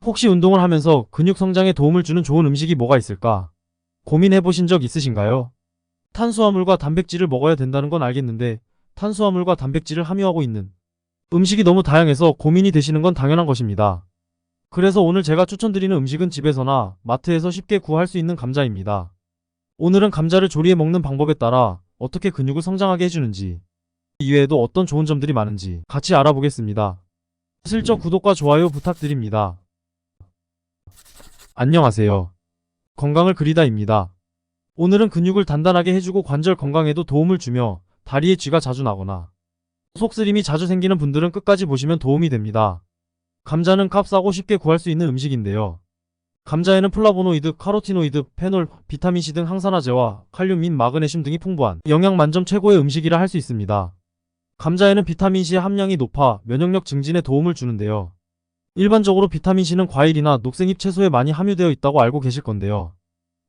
혹시 운동을 하면서 근육 성장에 도움을 주는 좋은 음식이 뭐가 있을까? 고민해 보신 적 있으신가요? 탄수화물과 단백질을 먹어야 된다는 건 알겠는데 탄수화물과 단백질을 함유하고 있는 음식이 너무 다양해서 고민이 되시는 건 당연한 것입니다. 그래서 오늘 제가 추천드리는 음식은 집에서나 마트에서 쉽게 구할 수 있는 감자입니다. 오늘은 감자를 조리해 먹는 방법에 따라 어떻게 근육을 성장하게 해주는지, 이외에도 어떤 좋은 점들이 많은지 같이 알아보겠습니다. 슬쩍 구독과 좋아요 부탁드립니다. 안녕하세요. 건강을 그리다입니다. 오늘은 근육을 단단하게 해주고 관절 건강에도 도움을 주며 다리에 쥐가 자주 나거나 속쓰림이 자주 생기는 분들은 끝까지 보시면 도움이 됩니다. 감자는 값싸고 쉽게 구할 수 있는 음식인데요. 감자에는 플라보노이드, 카로티노이드, 페놀, 비타민C 등 항산화제와 칼륨 및 마그네슘 등이 풍부한 영양 만점 최고의 음식이라 할 수 있습니다. 감자에는 비타민C의 함량이 높아 면역력 증진에 도움을 주는데요. 일반적으로 비타민C는 과일이나 녹색잎 채소에 많이 함유되어 있다고 알고 계실 건데요.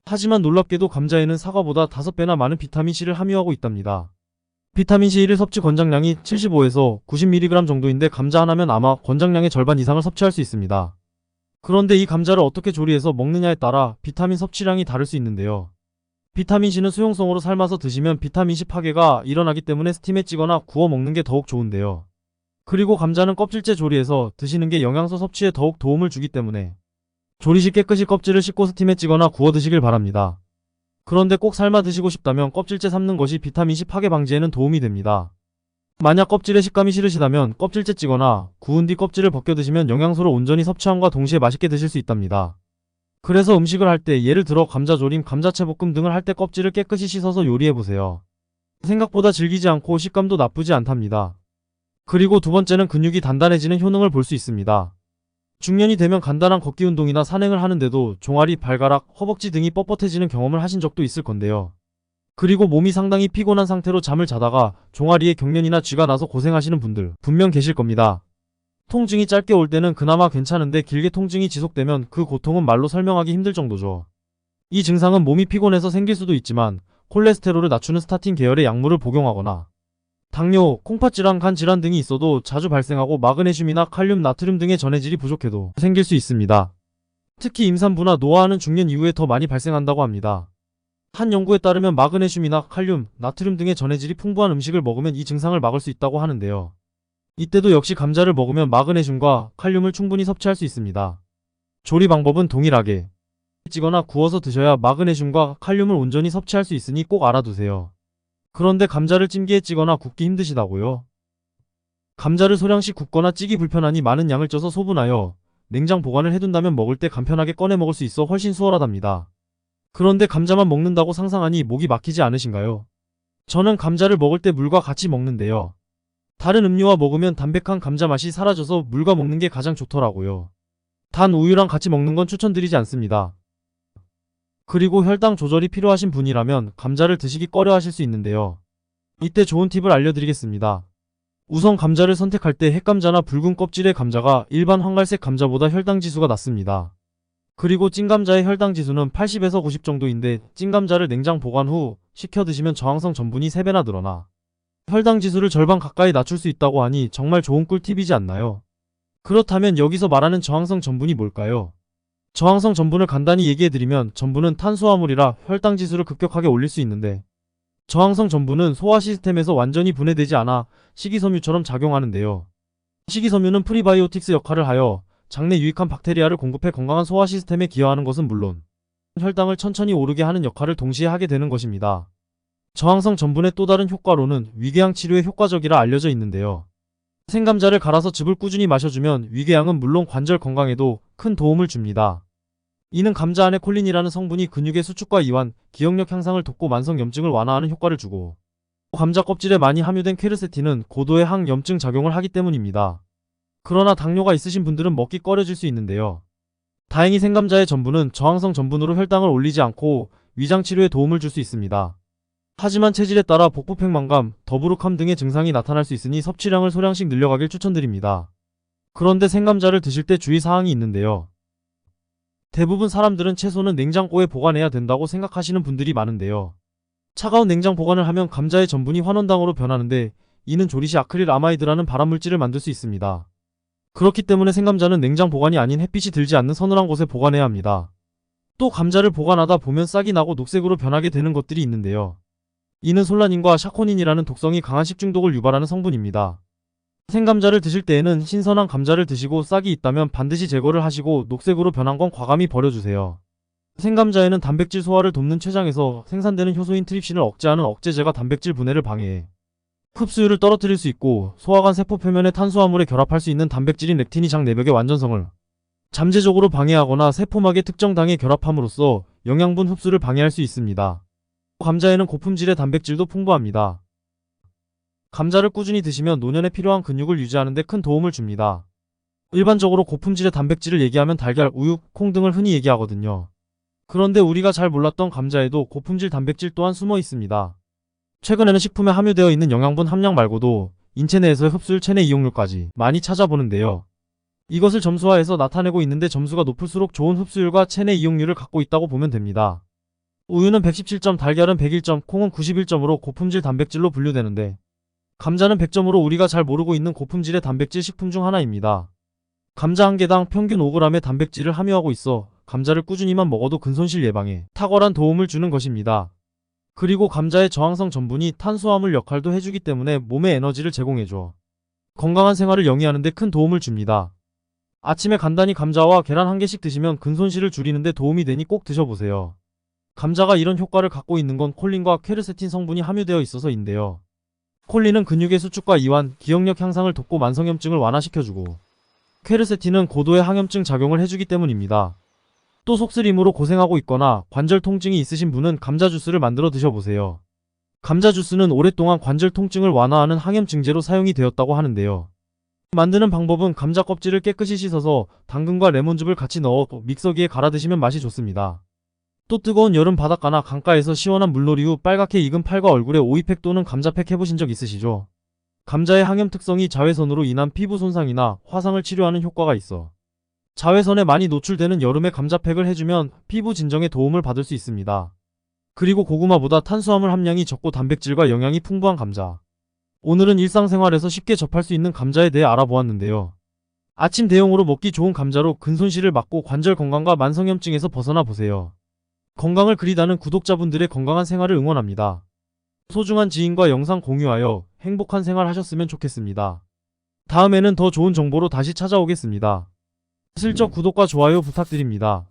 하지만 놀랍게도 감자에는 사과보다 5배나 많은 비타민C를 함유하고 있답니다. 비타민C 1일 섭취 권장량이 75에서 90mg 정도인데 감자 하나면 아마 권장량의 절반 이상을 섭취할 수 있습니다. 그런데 이 감자를 어떻게 조리해서 먹느냐에 따라 비타민 섭취량이 다를 수 있는데요. 비타민C는 수용성으로 삶아서 드시면 비타민C 파괴가 일어나기 때문에 스팀에 찌거나 구워 먹는 게 더욱 좋은데요. 그리고 감자는 껍질째 조리해서 드시는 게 영양소 섭취에 더욱 도움을 주기 때문에 조리 시 깨끗이 껍질을 씻고 스팀에 찌거나 구워 드시길 바랍니다. 그런데 꼭 삶아 드시고 싶다면 껍질째 삶는 것이 비타민C 파괴 방지에는 도움이 됩니다. 만약 껍질의 식감이 싫으시다면 껍질째 찌거나 구운 뒤 껍질을 벗겨 드시면 영양소를 온전히 섭취함과 동시에 맛있게 드실 수 있답니다. 그래서 음식을 할 때 예를 들어 감자조림, 감자채볶음 등을 할 때 껍질을 깨끗이 씻어서 요리해보세요. 생각보다 질기지 않고 식감도 나쁘지 않답니다. 그리고 두 번째는 근육이 단단해지는 효능을 볼 수 있습니다. 중년이 되면 간단한 걷기 운동이나 산행을 하는데도 종아리, 발가락, 허벅지 등이 뻣뻣해지는 경험을 하신 적도 있을 건데요. 그리고 몸이 상당히 피곤한 상태로 잠을 자다가 종아리에 경련이나 쥐가 나서 고생하시는 분들 분명 계실 겁니다. 통증이 짧게 올 때는 그나마 괜찮은데 길게 통증이 지속되면 그 고통은 말로 설명하기 힘들 정도죠. 이 증상은 몸이 피곤해서 생길 수도 있지만 콜레스테롤을 낮추는 스타틴 계열의 약물을 복용하거나 당뇨, 콩팥질환, 간질환 등이 있어도 자주 발생하고 마그네슘이나 칼륨, 나트륨 등의 전해질이 부족해도 생길 수 있습니다. 특히 임산부나 노화하는 중년 이후에 더 많이 발생한다고 합니다. 한 연구에 따르면 마그네슘이나 칼륨, 나트륨 등의 전해질이 풍부한 음식을 먹으면 이 증상을 막을 수 있다고 하는데요. 이때도 역시 감자를 먹으면 마그네슘과 칼륨을 충분히 섭취할 수 있습니다. 조리 방법은 동일하게 찌거나 구워서 드셔야 마그네슘과 칼륨을 온전히 섭취할 수 있으니 꼭 알아두세요. 그런데 감자를 찜기에 찌거나 굽기 힘드시다고요? 감자를 소량씩 굽거나 찌기 불편하니 많은 양을 쪄서 소분하여 냉장 보관을 해둔다면 먹을 때 간편하게 꺼내 먹을 수 있어 훨씬 수월하답니다. 그런데 감자만 먹는다고 상상하니 목이 막히지 않으신가요? 저는 감자를 먹을 때 물과 같이 먹는데요. 다른 음료와 먹으면 담백한 감자 맛이 사라져서 물과 먹는 게 가장 좋더라고요. 단 우유랑 같이 먹는 건 추천드리지 않습니다. 그리고 혈당 조절이 필요하신 분이라면 감자를 드시기 꺼려 하실 수 있는데요. 이때 좋은 팁을 알려드리겠습니다. 우선 감자를 선택할 때 햇감자나 붉은 껍질의 감자가 일반 황갈색 감자보다 혈당 지수가 낮습니다. 그리고 찐감자의 혈당 지수는 80에서 90 정도인데 찐감자를 냉장 보관 후 식혀 드시면 저항성 전분이 3배나 늘어나 혈당 지수를 절반 가까이 낮출 수 있다고 하니 정말 좋은 꿀팁이지 않나요? 그렇다면 여기서 말하는 저항성 전분이 뭘까요? 저항성 전분을 간단히 얘기해드리면 전분은 탄수화물이라 혈당 지수를 급격하게 올릴 수 있는데 저항성 전분은 소화 시스템에서 완전히 분해되지 않아 식이섬유처럼 작용하는데요. 식이섬유는 프리바이오틱스 역할을 하여 장내 유익한 박테리아를 공급해 건강한 소화 시스템에 기여하는 것은 물론 혈당을 천천히 오르게 하는 역할을 동시에 하게 되는 것입니다. 저항성 전분의 또 다른 효과로는 위궤양 치료에 효과적이라 알려져 있는데요. 생감자를 갈아서 즙을 꾸준히 마셔주면 위궤양은 물론 관절 건강에도 큰 도움을 줍니다. 이는 감자 안에 콜린이라는 성분이 근육의 수축과 이완, 기억력 향상을 돕고 만성염증을 완화하는 효과를 주고 감자 껍질에 많이 함유된 퀘르세틴은 고도의 항염증 작용을 하기 때문입니다. 그러나 당뇨가 있으신 분들은 먹기 꺼려질 수 있는데요. 다행히 생감자의 전분은 저항성 전분으로 혈당을 올리지 않고 위장 치료에 도움을 줄 수 있습니다. 하지만 체질에 따라 복부 팽만감, 더부룩함 등의 증상이 나타날 수 있으니 섭취량을 소량씩 늘려가길 추천드립니다. 그런데 생감자를 드실 때 주의사항이 있는데요. 대부분 사람들은 채소는 냉장고에 보관해야 된다고 생각하시는 분들이 많은데요. 차가운 냉장 보관을 하면 감자의 전분이 환원당으로 변하는데 이는 조리 시 아크릴 아마이드라는 발암물질을 만들 수 있습니다. 그렇기 때문에 생감자는 냉장 보관이 아닌 햇빛이 들지 않는 서늘한 곳에 보관해야 합니다. 또 감자를 보관하다 보면 싹이 나고 녹색으로 변하게 되는 것들이 있는데요. 이는 솔라닌과 샤코닌이라는 독성이 강한 식중독을 유발하는 성분입니다. 생감자를 드실 때에는 신선한 감자를 드시고 싹이 있다면 반드시 제거를 하시고 녹색으로 변한 건 과감히 버려주세요. 생감자에는 단백질 소화를 돕는 췌장에서 생산되는 효소인 트립신을 억제하는 억제제가 단백질 분해를 방해해 흡수율을 떨어뜨릴 수 있고 소화관 세포 표면의 탄수화물에 결합할 수 있는 단백질인 렉틴이 장 내벽의 완전성을 잠재적으로 방해하거나 세포막의 특정 당에 결합함으로써 영양분 흡수를 방해할 수 있습니다. 감자에는 고품질의 단백질도 풍부합니다. 감자를 꾸준히 드시면 노년에 필요한 근육을 유지하는 데 큰 도움을 줍니다. 일반적으로 고품질의 단백질을 얘기하면 달걀, 우유, 콩 등을 흔히 얘기하거든요. 그런데 우리가 잘 몰랐던 감자에도 고품질 단백질 또한 숨어 있습니다. 최근에는 식품에 함유되어 있는 영양분 함량 말고도 인체 내에서의 흡수율, 체내 이용률까지 많이 찾아보는데요. 이것을 점수화해서 나타내고 있는데 점수가 높을수록 좋은 흡수율과 체내 이용률을 갖고 있다고 보면 됩니다. 우유는 117점, 달걀은 101점, 콩은 91점으로 고품질 단백질로 분류되는데 감자는 100점으로 우리가 잘 모르고 있는 고품질의 단백질 식품 중 하나입니다. 감자 한 개당 평균 5g의 단백질을 함유하고 있어 감자를 꾸준히만 먹어도 근손실 예방에 탁월한 도움을 주는 것입니다. 그리고 감자의 저항성 전분이 탄수화물 역할도 해주기 때문에 몸에 에너지를 제공해줘 건강한 생활을 영위하는 데 큰 도움을 줍니다. 아침에 간단히 감자와 계란 한 개씩 드시면 근손실을 줄이는 데 도움이 되니 꼭 드셔보세요. 감자가 이런 효과를 갖고 있는 건 콜린과 퀘르세틴 성분이 함유되어 있어서인데요. 콜린은 근육의 수축과 이완, 기억력 향상을 돕고 만성염증을 완화시켜주고 퀘르세틴은 고도의 항염증 작용을 해주기 때문입니다. 또 속쓰림으로 고생하고 있거나 관절 통증이 있으신 분은 감자 주스를 만들어 드셔보세요. 감자 주스는 오랫동안 관절 통증을 완화하는 항염증제로 사용이 되었다고 하는데요. 만드는 방법은 감자 껍질을 깨끗이 씻어서 당근과 레몬즙을 같이 넣어 믹서기에 갈아 드시면 맛이 좋습니다. 또 뜨거운 여름 바닷가나 강가에서 시원한 물놀이 후 빨갛게 익은 팔과 얼굴에 오이팩 또는 감자팩 해보신 적 있으시죠? 감자의 항염 특성이 자외선으로 인한 피부 손상이나 화상을 치료하는 효과가 있어 자외선에 많이 노출되는 여름에 감자팩을 해주면 피부 진정에 도움을 받을 수 있습니다. 그리고 고구마보다 탄수화물 함량이 적고 단백질과 영양이 풍부한 감자. 오늘은 일상생활에서 쉽게 접할 수 있는 감자에 대해 알아보았는데요. 아침 대용으로 먹기 좋은 감자로 근손실을 막고 관절 건강과 만성염증에서 벗어나 보세요. 건강을 그리다는 구독자분들의 건강한 생활을 응원합니다. 소중한 지인과 영상 공유하여 행복한 생활 하셨으면 좋겠습니다. 다음에는 더 좋은 정보로 다시 찾아오겠습니다. 슬쩍 구독과 좋아요 부탁드립니다.